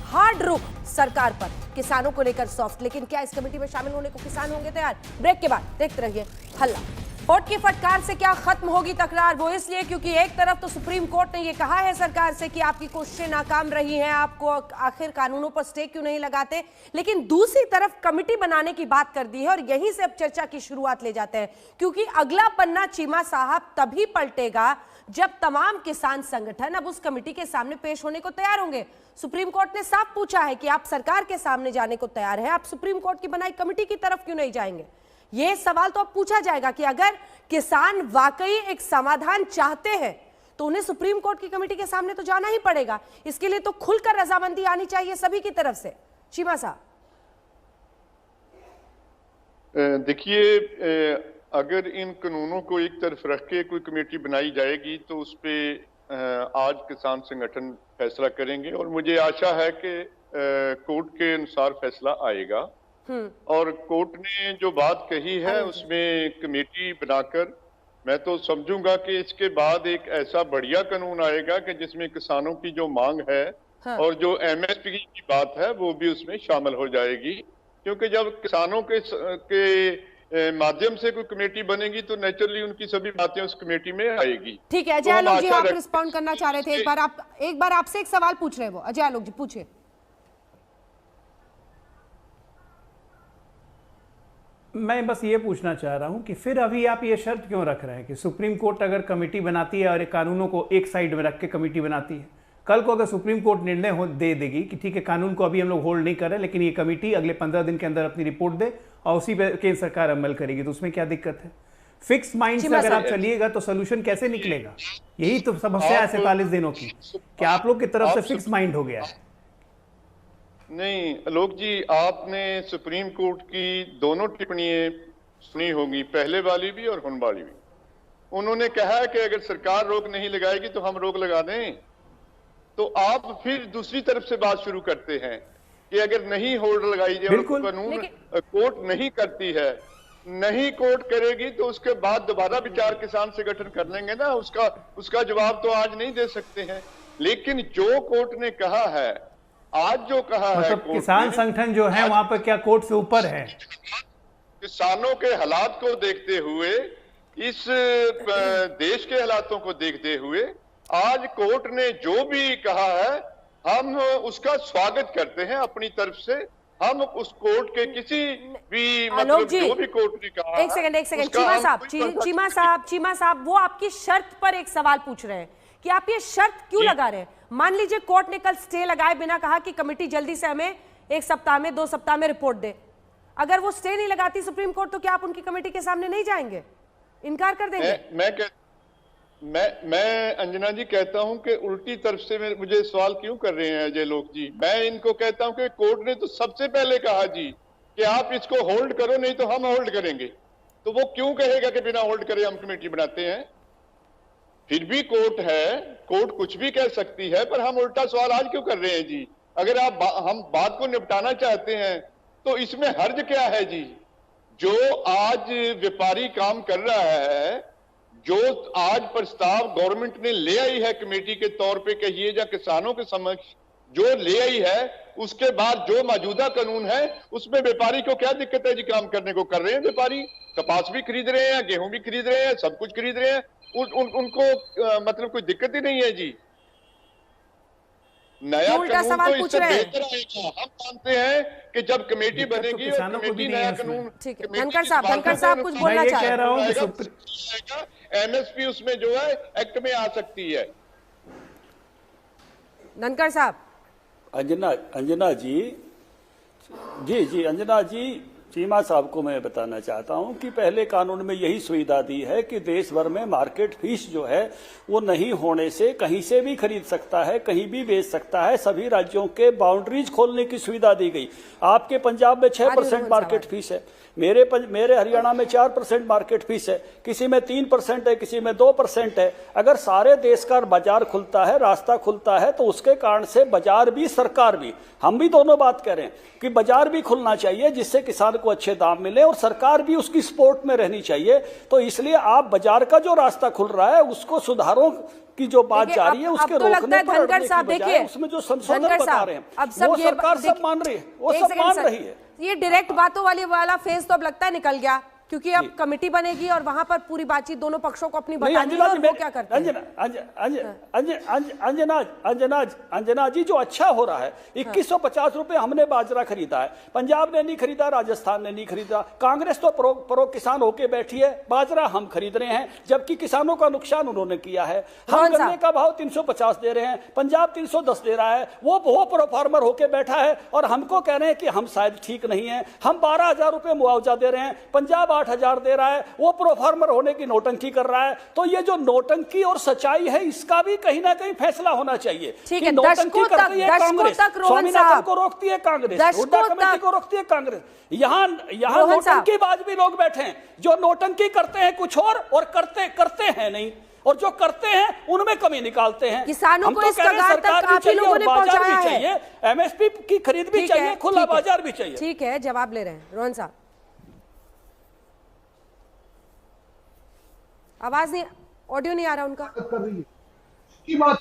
हार्ड रुख सरकार पर, किसानों को लेकर सॉफ्ट। लेकिन क्या इस कमेटी में शामिल होने को किसान होंगे तैयार? ब्रेक के बाद देखते रहिए हल्ला। कोर्ट की फटकार से क्या खत्म होगी तकरार? वो इसलिए क्योंकि एक तरफ तो सुप्रीम कोर्ट ने ये कहा है सरकार से कि आपकी कोशिशें नाकाम रही हैं, आपको आखिर कानूनों पर स्टे क्यों नहीं लगाते, लेकिन दूसरी तरफ कमेटी बनाने की बात कर दी है। और यहीं से अब चर्चा की शुरुआत ले जाते हैं, क्योंकि अगला पन्ना चीमा साहब तभी पलटेगा जब तमाम किसान संगठन अब उस कमेटी के सामने पेश होने को तैयार होंगे। सुप्रीम कोर्ट ने साफ पूछा है कि आप सरकार के सामने जाने को तैयार है, आप सुप्रीम कोर्ट की बनाई कमेटी की तरफ क्यों नहीं जाएंगे। यह सवाल तो अब पूछा जाएगा कि अगर किसान वाकई एक समाधान चाहते हैं तो उन्हें सुप्रीम कोर्ट की कमेटी के सामने तो जाना ही पड़ेगा। इसके लिए तो खुलकर रजामंदी आनी चाहिए सभी की तरफ से। चीमा साहब, देखिए, अगर इन कानूनों को एक तरफ रख के कोई कमेटी बनाई जाएगी तो उस पर आज किसान संगठन फैसला करेंगे और मुझे आशा है कि कोर्ट के अनुसार फैसला आएगा। और कोर्ट ने जो बात कही है उसमें कमेटी बनाकर मैं तो समझूंगा कि इसके बाद एक ऐसा बढ़िया कानून आएगा कि जिसमें किसानों की जो मांग है और जो एमएसपी की बात है वो भी उसमें शामिल हो जाएगी। क्योंकि जब किसानों के माध्यम से कोई कमेटी बनेगी तो नेचुरली उनकी सभी बातें उस कमेटी में आएगी। ठीक है, अजय आलोक जी, आप रिस्पॉन्ड करना चाह रहे थे। एक बार आपसे एक सवाल पूछ रहे हैं वो। अजय आलोक जी, पूछिए। मैं बस ये पूछना चाह रहा हूं कि फिर अभी आप ये शर्त क्यों रख रहे हैं कि सुप्रीम कोर्ट अगर कमेटी बनाती है और कानूनों को एक साइड में रख के कमेटी बनाती है, कल को अगर सुप्रीम कोर्ट निर्णय दे देगी कि ठीक है कानून को अभी हम लोग होल्ड नहीं कर रहे, लेकिन ये कमेटी अगले 15 दिन के अंदर अपनी रिपोर्ट दे और उसी पे केंद्र सरकार अमल करेगी, तो उसमें क्या दिक्कत है? फिक्स माइंड से अगर आप चलिएगा तो सोल्यूशन कैसे निकलेगा? यही तो समस्या है 47 दिनों की कि आप लोग की तरफ से फिक्स माइंड हो गया है। नहीं आलोक जी, आपने सुप्रीम कोर्ट की दोनों टिप्पणियां सुनी होंगी, पहले वाली भी और हुन वाली भी। उन्होंने कहा है कि अगर सरकार रोक नहीं लगाएगी तो हम रोक लगा दें। तो आप फिर दूसरी तरफ से बात शुरू करते हैं कि अगर नहीं होल्ड लगाई जाए, कानून कोर्ट नहीं करती है, नहीं कोर्ट करेगी तो उसके बाद दोबारा विचार किसान संगठन कर लेंगे ना। उसका जवाब तो आज नहीं दे सकते हैं। लेकिन जो कोर्ट ने कहा है, आज जो कहा है मतलब किसान संगठन जो है वहां पर क्या कोर्ट से ऊपर है? किसानों के हालात को देखते हुए, इस देश के हालातों को देखते हुए आज कोर्ट ने जो भी कहा है हम उसका स्वागत करते हैं अपनी तरफ से। हम उस कोर्ट के किसी भी मतलब जो भी कोर्ट ने कहा, एक सेकंड चीमा साहब वो आपकी शर्त पर एक सवाल पूछ रहे हैं कि आप ये शर्त क्यों लगा रहे हैं। मान लीजिए कोर्ट ने कल स्टे लगाए बिना कहा कि कमेटी जल्दी से हमें 1 सप्ताह में 2 सप्ताह में रिपोर्ट दे, अगर वो स्टे नहीं लगाती सुप्रीम कोर्ट तो क्या आप उनकी कमेटी के सामने नहीं जाएंगे, इनकार कर देंगे? मैं अंजना जी कहता हूं कि उल्टी तरफ से मुझे सवाल क्यों कर रहे हैं अजय लोक जी। मैं इनको कहता हूं कि कोर्ट ने तो सबसे पहले कहा जी कि आप इसको होल्ड करो, नहीं तो हम होल्ड करेंगे। तो वो क्यों कहेगा कि बिना होल्ड करे हम कमेटी बनाते हैं? फिर भी कोर्ट है, कोर्ट कुछ भी कह सकती है, पर हम उल्टा सवाल आज क्यों कर रहे हैं जी? अगर हम बात को निपटाना चाहते हैं तो इसमें हर्ज क्या है जी? जो आज व्यापारी काम कर रहा है, जो आज प्रस्ताव गवर्नमेंट ने ले आई है कमेटी के तौर पे कहिए या किसानों के समक्ष जो ले आई है, उसके बाद जो मौजूदा कानून है उसमें व्यापारी को क्या दिक्कत है जी? काम करने को कर रहे हैं व्यापारी, कपास भी खरीद रहे हैं, गेहूं भी खरीद रहे हैं, सब कुछ खरीद रहे हैं, उनको मतलब कोई दिक्कत ही नहीं है जी। नया कानून तो इससे बेहतर आएगा। हम मानते हैं कि जब कमेटी बनेगी और कमेटी नया कानून, धनखड़ साहब कुछ बोलना चाह रहे हो, एमएसपी उसमें जो है एक्ट में आ सकती है। धनखड़ साहब। अंजना जी अंजना जी, चीमा साहब को मैं बताना चाहता हूं कि पहले कानून में यही सुविधा दी है कि देश भर में मार्केट फीस जो है वो नहीं होने से कहीं से भी खरीद सकता है, कहीं भी बेच सकता है। सभी राज्यों के बाउंड्रीज खोलने की सुविधा दी गई। आपके पंजाब में 6% मार्केट फीस है, मेरे हरियाणा में 4% मार्केट फीस है, किसी में 3% है, किसी में 2% है। अगर सारे देश का बाजार खुलता है, रास्ता खुलता है, तो उसके कारण से बाजार भी, सरकार भी, हम भी दोनों बात कह रहे हैं कि बाजार भी खुलना चाहिए जिससे किसान को अच्छे दाम मिले और सरकार भी उसकी सपोर्ट में रहनी चाहिए। तो इसलिए आप बाजार का जो रास्ता खुल रहा है उसको सुधारों की जो बात जारी है उसके रोकने पर धनखड़ साहब देखिए, उसमें जो संशोधन बता रहे हैं अब सब वो सरकार सब मान रही है, वो सब मान रही है। ये डायरेक्ट बातों वाला फेज तो अब लगता है निकल गया, क्योंकि अब कमेटी बनेगी और वहां पर पूरी बातचीत दोनों पक्षों को अपनी बतानी है और वो क्या करते हैं। अंजना जी, जो अच्छा हो रहा है, 2150 रुपए हमने बाजरा खरीदा है, पंजाब ने नहीं खरीदा, राजस्थान ने नहीं खरीदा, कांग्रेस तो प्रो किसान होके बैठी है, बाजरा हम खरीद रहे हैं, जबकि किसानों का नुकसान उन्होंने किया है। हम गन्ने का भाव 350 दे रहे हैं, पंजाब 310 दे रहा है, वो प्रो फार्मर होके बैठा है और हमको कह रहे हैं कि हम शायद ठीक नहीं है। हम 12,000 रुपए मुआवजा दे रहे हैं, पंजाब 8,000 दे रहा है, वो प्रो फार्मर होने की नौटंकी कर रहा है। तो ये जो नौटंकी और सच्चाई है, इसका भी कहीं ना कहीं फैसला होना चाहिए। ठीक है, नौटंकी करती है कांग्रेस, स्वामीनाथन को रोकती है कांग्रेस, हुड्डा कमेटी को रोकती है कांग्रेस। यहाँ नौटंकीबाज भी लोग बैठे हैं जो नौटंकी करते हैं कुछ और करते हैं नहीं, और जो करते हैं उनमें कमी निकालते हैं। किसानों को इस कगार तक आप ही लोगों ने पहुंचाया है। एमएसपी की खरीद भी चाहिए, खुला बाजार भी चाहिए। ठीक है, जवाब ले रहे हैं रोहन साहब। आवाज नहीं, ऑडियो नहीं आ रहा उनका। कर रही है की बात,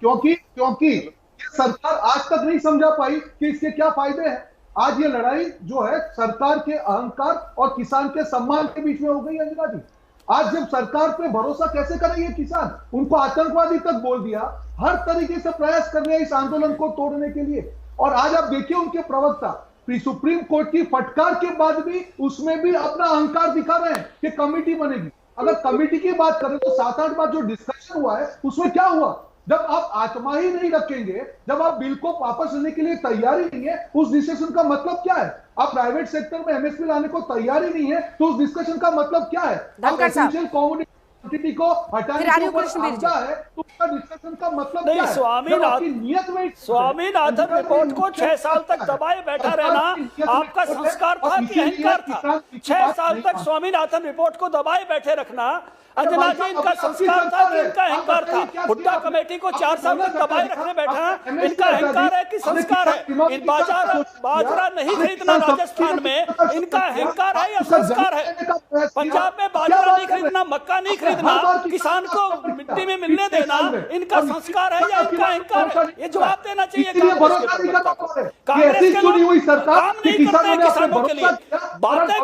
क्योंकि ये सरकार आज तक नहीं समझा पाई कि इसके क्या फायदे हैं। आज ये लड़ाई जो है सरकार के अहंकार और किसान के सम्मान के बीच में हो गई। अंजना जी, आज जब सरकार पे भरोसा कैसे करेंगे किसान? उनको आतंकवादी तक बोल दिया, हर तरीके से प्रयास कर रहे हैं इस आंदोलन को तोड़ने के लिए। और आज आप देखिए उनके प्रवक्ता सुप्रीम कोर्ट की फटकार के बाद भी उसमें भी अपना अहंकार दिखा रहे हैं कि कमेटी बनेगी। अगर कमेटी की बात करें तो 7-8 बार जो डिस्कशन हुआ है उसमें क्या हुआ? जब आप आत्मा ही नहीं रखेंगे, जब आप बिल को वापस लेने के लिए तैयार ही नहीं है, उस डिस्कशन का मतलब क्या है? आप प्राइवेट सेक्टर में एमएसपी लाने को तैयार ही नहीं है, तो उस डिस्कशन का मतलब क्या है? आप एसेंशियल कमोडिटी को हटाने है तो उसका डिस्कशन का मतलब क्या है? स्वामीनाथन रिपोर्ट को 6 साल तक दबाए बैठा रहना आपका संस्कार था कि अहंकार था? 6 साल तक स्वामीनाथन रिपोर्ट को दबाए बैठे रखना अंजना जी इनका संस्कार था कि इनका अहंकार था? हुड्डा कमेटी को 4 साल तक दबाए रखने बैठा, इनका अहंकार है कि संस्कार है? इन बाजरा नहीं खरीदना राजस्थान में, इनका अहंकार है या संस्कार है? पंजाब में बाजरा नहीं खरीदना, मक्का नहीं खरीदना, किसान को मिट्टी में मिलने देना इनका संस्कार है या इनका अहंकार है? ये जवाब देना चाहिए कांग्रेस के लोग। काम नहीं करते किसानों के लिए। बातें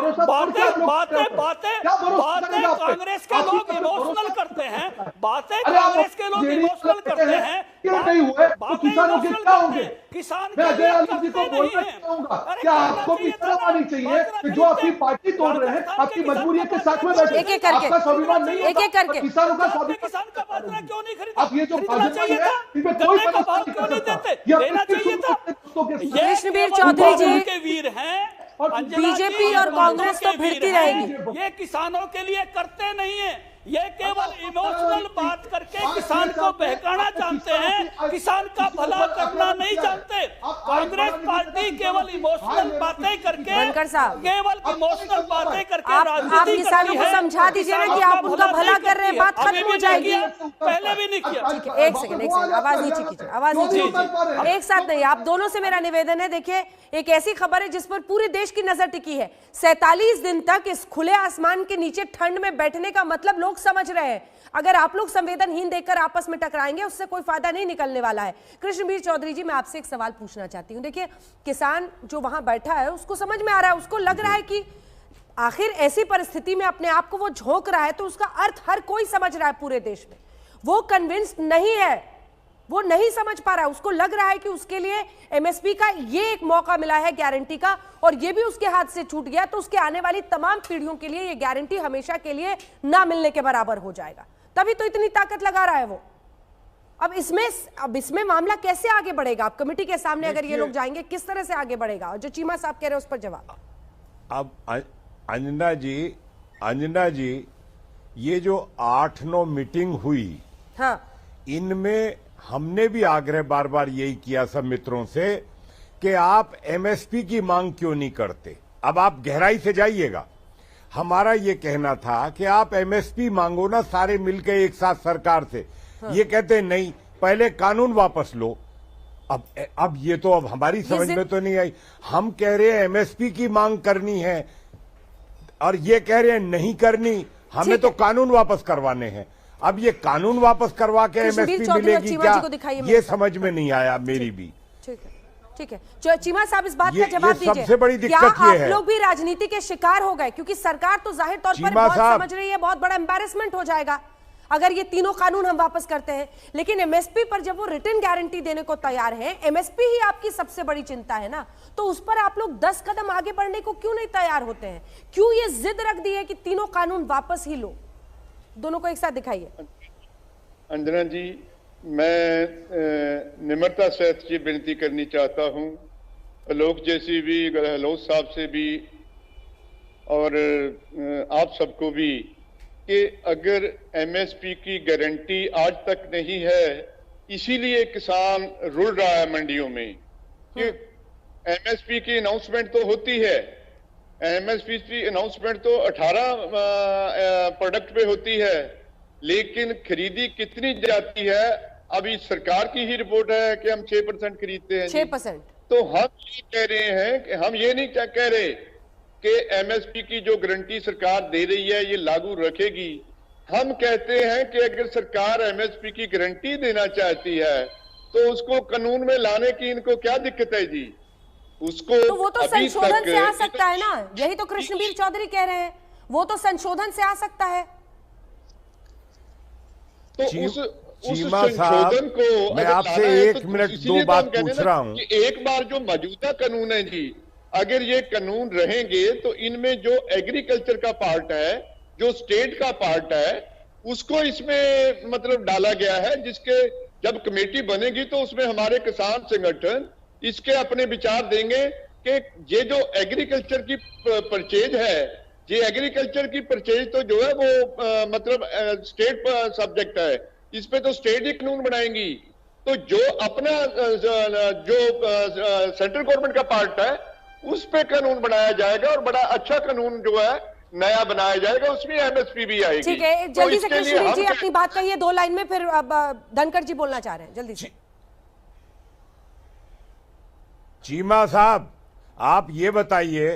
कांग्रेस के लोग इमोशनल करते हैं, बातें कांग्रेस के लोग इमोशनल करते हैं। नहीं हुए तो किसानों के क्या होंगे? किसान मैं अजय आलोक जी को बोलना चाहूंगा, क्या आपको भी शर्म आनी चाहिए कि जो आपकी पार्टी तोड़ रहे हैं, आपकी मजबूरी के साथ में बैठे, एक एक करके, आपका स्वाभिमान नहीं है, एक एक करके किसानों का स्वाभिमान। किसान का बाजरा क्यों नहीं खरीदा? आप ये जो खरीदना चाहिए था, गन्ने का भाव क्यों नहीं देते? देना चाहिए था। कृष्णवीर चौधरी जी के वीर हैं, बीजेपी और कांग्रेस तो भिड़ती रहेगी। ये किसानों के लिए करते नहीं है, ये केवल इमोशनल बात करके किसान को बहकाना जानते हैं, किसान का भला करना नहीं जानते। कांग्रेस पार्टी केवल इमोशनल बातें करके, केवल इमोशनल बातें करके आप किसानों को समझा दीजिए ना कि आप उनका भला कर रहे हैं, बात खत्म हो जाएगी। पहले भी नहीं किया। ठीक है, एक सेकंड, आवाज नीचे कीजिए, आवाज नीचे कीजिए, एक साथ नहीं। आप दोनों से मेरा निवेदन है, देखिए एक ऐसी खबर है जिस पर पूरे देश की नजर टिकी है। 47 दिन तक इस खुले आसमान के नीचे ठंड में बैठने का मतलब लोग समझ रहे हैं। अगर आप लोग संवेदनहीन देखकर आपस में टकराएंगे उससे कोई फायदा नहीं निकलने वाला है। कृष्णवीर चौधरी जी, मैं आपसे एक सवाल पूछना चाहती हूं। देखिए, किसान जो वहां बैठा है उसको समझ में आ रहा है, उसको लग रहा है कि आखिर ऐसी परिस्थिति में अपने आप को वो झोंक रहा है, तो उसका अर्थ हर कोई समझ रहा है पूरे देश में। वो कन्विंस्ड नहीं है, वो नहीं समझ पा रहा है, उसको लग रहा है कि उसके लिए एमएसपी का ये एक मौका मिला है गारंटी का, और ये भी उसके हाथ से छूट गया तो उसके आने वाली तमाम पीढ़ियों के लिए ये गारंटी हमेशा के लिए ना मिलने के बराबर हो जाएगा। तभी तो इतनी ताकत लगा रहा है वो। अब इसमें मामला कैसे आगे बढ़ेगा? आप कमेटी के सामने अगर ये लोग जाएंगे, किस तरह से आगे बढ़ेगा? और जो चीमा साहब कह रहे हैं उस पर जवाब। अब अंजना जी, ये जो 8-9 मीटिंग हुई, हाँ, इनमें हमने भी आग्रह बार बार यही किया सब मित्रों से कि आप एमएसपी की मांग क्यों नहीं करते। अब आप गहराई से जाइएगा, हमारा ये कहना था कि आप एमएसपी मांगो ना सारे मिलकर एक साथ सरकार से। हाँ। ये कहते नहीं, पहले कानून वापस लो। अब ये तो अब हमारी समझ में तो नहीं आई। हम कह रहे हैं एमएसपी की मांग करनी है और ये कह रहे हैं नहीं करनी, हमें तो कानून वापस करवाने हैं। अब ये कानून वापस करवा के एमएसपी मिलेगी क्या, ये समझ में नहीं आया मेरी भी। ठीक है, जो चीमा साहब इस बात का जवाब दीजिए। सबसे बड़ी दिक्कत ये है, आप लोग भी राजनीति के शिकार हो गए, क्योंकि सरकार तो जाहिर तौर पर बहुत समझ रही है बहुत बड़ा एम्बैरेसमेंट हो जाएगा अगर ये तीनों कानून हम वापस करते हैं। लेकिन एमएसपी पर जब वो रिटर्न गारंटी देने को तैयार है, एमएसपी ही आपकी सबसे बड़ी चिंता है ना, तो उस पर आप लोग 10 कदम आगे बढ़ने को क्यों नहीं तैयार होते हैं? क्यों ये जिद रख दी है कि तीनों कानून वापस ही लो? दोनों को एक साथ दिखाइए। अंजना जी, मैं निम्रता से ये विनती करनी चाहता हूं, लोग जैसी भी, गहलोत साहब से भी और आप सबको भी, कि अगर एमएसपी की गारंटी आज तक नहीं है, इसीलिए किसान रुल रहा है मंडियों में। कि एमएसपी की अनाउंसमेंट तो होती है, एमएसपी की अनाउंसमेंट तो 18 प्रोडक्ट पे होती है, लेकिन खरीदी कितनी जाती है? अभी सरकार की ही रिपोर्ट है कि हम 6% खरीदते हैं। 6%। तो हम ये कह रहे हैं कि हम ये नहीं कह रहे कि एमएसपी की जो गारंटी सरकार दे रही है ये लागू रखेगी। हम कहते हैं कि अगर सरकार एमएसपी की गारंटी देना चाहती है तो उसको कानून में लाने की इनको क्या दिक्कत है जी? उसको तो वो तो संशोधन से आ सकता है ना, यही तो कृष्णवीर चौधरी कह रहे हैं, वो तो संशोधन से आ सकता है। तो उस संशोधन को मैं आपसे 1 मिनट 2 बात पूछ रहा हूं कि एक बार जो मौजूदा कानून है जी, अगर ये कानून रहेंगे तो इनमें जो एग्रीकल्चर का पार्ट है, जो स्टेट का पार्ट है, उसको इसमें मतलब डाला गया है, जिसके जब कमेटी बनेगी तो उसमें हमारे किसान संगठन इसके अपने विचार देंगे कि ये जो एग्रीकल्चर की परचेज है, ये एग्रीकल्चर की परचेज तो जो है वो मतलब स्टेट सब्जेक्ट है, इस पे तो स्टेट ही कानून बनाएंगी। तो जो अपना जो सेंट्रल गवर्नमेंट का पार्ट है उस पे कानून बनाया जाएगा और बड़ा अच्छा कानून जो है नया बनाया जाएगा, उसमें एमएसपी भी आएगी। ठीक है, जल्दी से कृष्णवीर जी अपनी बात कहिए 2 लाइन में, फिर अब धनखड़ जी बोलना चाह रहे हैं, जल्दी से। चीमा साहब, आप ये बताइए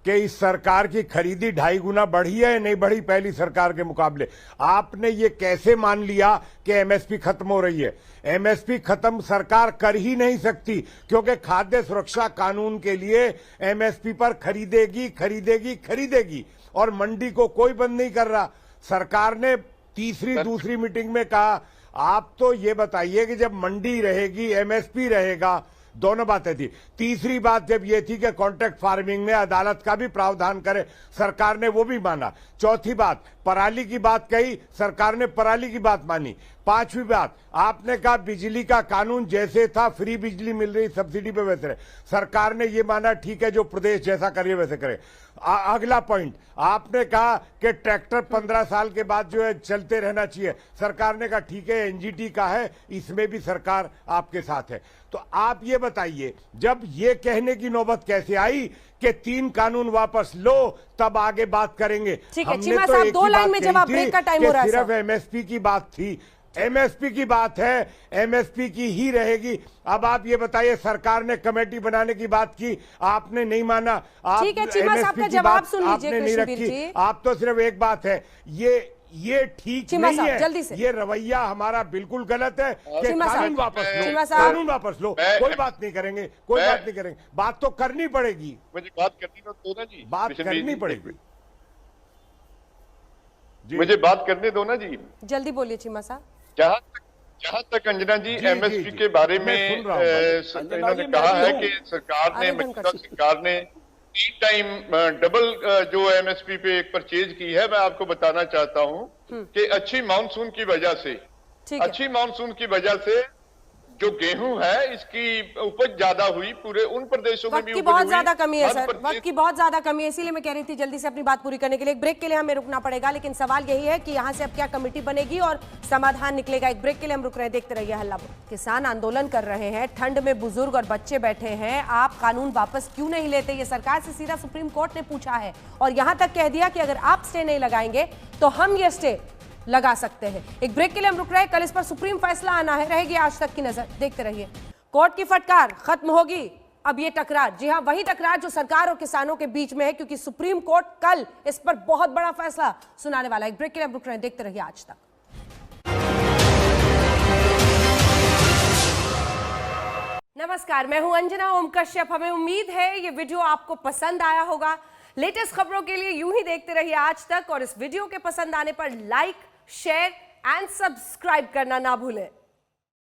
कि इस सरकार की खरीदी 2.5 गुना बढ़ी है या नहीं बढ़ी पहली सरकार के मुकाबले? आपने ये कैसे मान लिया कि एमएसपी खत्म हो रही है? एमएसपी खत्म सरकार कर ही नहीं सकती, क्योंकि खाद्य सुरक्षा कानून के लिए एमएसपी पर खरीदेगी और मंडी को कोई बंद नहीं कर रहा। सरकार ने दूसरी मीटिंग में कहा, आप तो ये बताइए कि जब मंडी रहेगी एमएसपी रहेगा, दोनों बातें थी। तीसरी बात जब ये थी कि कॉन्ट्रैक्ट फार्मिंग में अदालत का भी प्रावधान करे, सरकार ने वो भी माना। चौथी बात, पराली की बात कही, सरकार ने पराली की बात मानी। पांचवी बात, आपने कहा बिजली का कानून जैसे था, फ्री बिजली मिल रही सब्सिडी पे वैसे रहे, सरकार ने ये माना ठीक है जो प्रदेश जैसा करिए वैसे करे। अगला पॉइंट, आपने कहा कि ट्रैक्टर 15 साल के बाद जो है चलते रहना चाहिए, सरकार ने कहा ठीक है एनजीटी का है, इसमें भी सरकार आपके साथ है। तो आप ये बताइए, जब ये कहने की नौबत कैसे आई कि 3 कानून वापस लो तब आगे बात करेंगे? हमने तो एक 2 लाइन में जवाब, ब्रेक का टाइम हो रहा है। सिर्फ एमएसपी की बात थी, एमएसपी की बात है, एमएसपी की ही रहेगी। अब आप ये बताइए, सरकार ने कमेटी बनाने की बात की, आपने नहीं माना। आप ठीक है, चीमा साहब का जवाब सुन लीजिए, आपने नहीं रखी। आप तो सिर्फ एक बात है, ये ठीक नहीं है, जल्दी से। ये रवैया हमारा बिल्कुल गलत है कि कानून वापस लो, कानून वापस लो। कोई बात नहीं करेंगे, बात तो करनी पड़ेगी। मुझे बात करनी दो ना जी, बात करनी पड़ेगी। मुझे बात करने दो ना जी, जल्दी बोलिए चीमा साहब। जहाँ तक अंजना जी एमएसपी के बारे में इन्होंने कहा है कि सरकार ने 3 टाइम डबल जो एमएसपी पे परचेज की है, मैं आपको बताना चाहता हूँ कि अच्छी मानसून की वजह से जो गेहूं है इसकी उपज ज्यादा हुई, पूरे उन प्रदेशों में भी बहुत ज्यादा कमी है सर, वक्त की बहुत ज्यादा कमी है, इसीलिए मैं कह रही थी जल्दी से अपनी बात पूरी करने के लिए। एक ब्रेक के लिए हमें रुकना पड़ेगा, लेकिन सवाल यही है कि यहाँ से अब क्या कमेटी बनेगी और समाधान निकलेगा। एक ब्रेक के लिए हम रुक रहे हैं, देखते रहिए हल्ला। किसान आंदोलन कर रहे हैं, ठंड में बुजुर्ग और बच्चे बैठे हैं, आप कानून वापस क्यों नहीं लेते? ये सरकार से सीधा सुप्रीम कोर्ट ने पूछा है और यहाँ तक कह दिया कि अगर आप स्टे नहीं लगाएंगे तो हम ये स्टे लगा सकते हैं। एक ब्रेक के लिए हम रुक रहे हैं, कल इस पर सुप्रीम फैसला आना है, रहेगी आज तक की नजर, देखते रहिए। कोर्ट की फटकार खत्म होगी, अब ये टकरार, जी हां वही टकरार जो सरकार और किसानों के बीच में है, क्योंकि सुप्रीम कोर्ट कल इस पर बहुत बड़ा फैसला सुनाने वाला है। एक ब्रेक के लिए हम रुक रहे हैं, देखते रहिए आज तक। नमस्कार, मैं हूं अंजना ओम कश्यप। हमें उम्मीद है ये वीडियो आपको पसंद आया होगा। लेटेस्ट खबरों के लिए यूं ही देखते रहिए आज तक, और इस वीडियो के पसंद आने पर लाइक, शेयर एंड सब्सक्राइब करना ना भूलें।